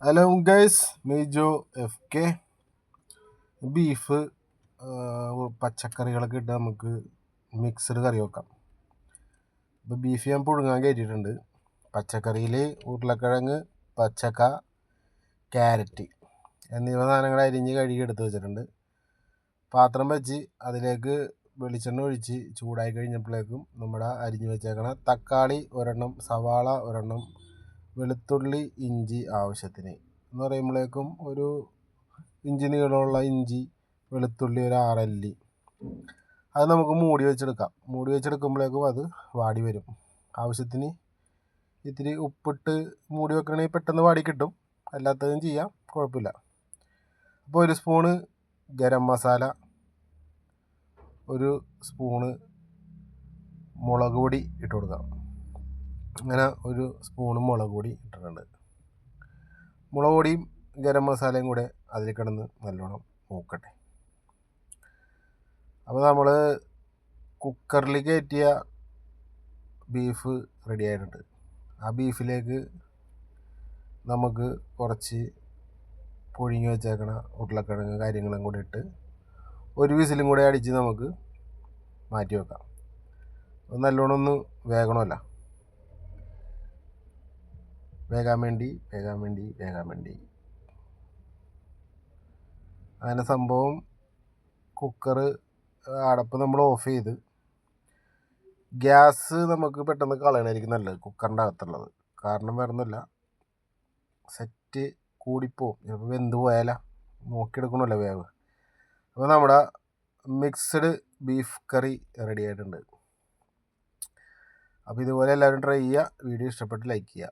Hello guys, Mejo FK. Beef പച്ചക്കറികളൊക്കെ ഇട്ട് നമുക്ക് മിക്സഡ് കറി വെക്കാം. ഇപ്പോൾ ബീഫ് ഞാൻ പുഴുങ്ങാൻ കയറ്റിയിട്ടുണ്ട്. പച്ചക്കറിയിൽ ഉരുളക്കിഴങ്ങ്, പച്ചക്ക, ക്യാരറ്റ് എന്നിവ സാധനങ്ങൾ അരിഞ്ഞ് കഴുകി എടുത്ത് വെച്ചിട്ടുണ്ട്. പാത്രം വെച്ച് അതിലേക്ക് വെളിച്ചെണ്ണ ഒഴിച്ച് ചൂടായി കഴിഞ്ഞപ്പോഴേക്കും നമ്മുടെ അരിഞ്ഞ് വെച്ചേക്കണ തക്കാളി ഒരെണ്ണം, സവാള ഒരെണ്ണം, വെളുത്തുള്ളി, ഇഞ്ചി ആവശ്യത്തിന് എന്ന് പറയുമ്പോഴേക്കും ഒരു ഇഞ്ചി നീളമുള്ള ഇഞ്ചി, വെളുത്തുള്ളി ഒരു 6 അല്ലി, അത് നമുക്ക് മൂടി വെച്ചെടുക്കുമ്പോഴേക്കും അത് വാടി വരും. ആവശ്യത്തിന് ഇത്തിരി ഉപ്പിട്ട് മൂടി വെക്കണമെങ്കിൽ പെട്ടെന്ന് വാടി കിട്ടും, അല്ലാത്തതും ചെയ്യാം, കുഴപ്പമില്ല. അപ്പോൾ ഒരു സ്പൂണ് ഗരം മസാല, ഒരു സ്പൂണ് മുളക് പൊടി ഇട്ട് കൊടുക്കാം. അങ്ങനെ ഒരു സ്പൂണ് മുളക് പൊടി ഇട്ടിട്ടുണ്ട്. മുളക് പൊടിയും ഗരം മസാലയും കൂടെ അതിൽ കിടന്ന് നല്ലോണം മൂക്കട്ടെ. അപ്പോൾ നമ്മൾ കുക്കറിൽ കയറ്റിയ ബീഫ് റെഡി ആയിട്ടുണ്ട്. ആ ബീഫിലേക്ക് നമുക്ക് കുറച്ച് പുഴുങ്ങി വെച്ചേക്കണ ഉരുളക്കിഴങ്ങ് കാര്യങ്ങളും കൂടി ഇട്ട് ഒരു വിസിലും കൂടെ അടിച്ച് നമുക്ക് മാറ്റി വെക്കാം. നല്ലോണം ഒന്ന് വേകണമല്ല, വേകാൻ വേണ്ടി അങ്ങനെ സംഭവം. കുക്കറ് അടപ്പ് നമ്മൾ ഓഫ് ചെയ്ത് ഗ്യാസ് നമുക്ക് പെട്ടെന്ന് കളയണമായിരിക്കും നല്ലത്, കുക്കറിൻ്റെ അകത്തുള്ളത്. കാരണം വേറൊന്നുമില്ല, സെറ്റ് കൂടിപ്പോവും, ചിലപ്പോൾ വെന്ത് പോയാലോ, നോക്കിയെടുക്കണമല്ലോ വേവ്. അപ്പോൾ നമ്മുടെ മിക്സഡ് ബീഫ് കറി റെഡി ആയിട്ടുണ്ട്. അപ്പോൾ ഇതുപോലെ എല്ലാവരും ട്രൈ ചെയ്യുക. വീഡിയോ ഇഷ്ടപ്പെട്ട് ലൈക്ക് ചെയ്യുക.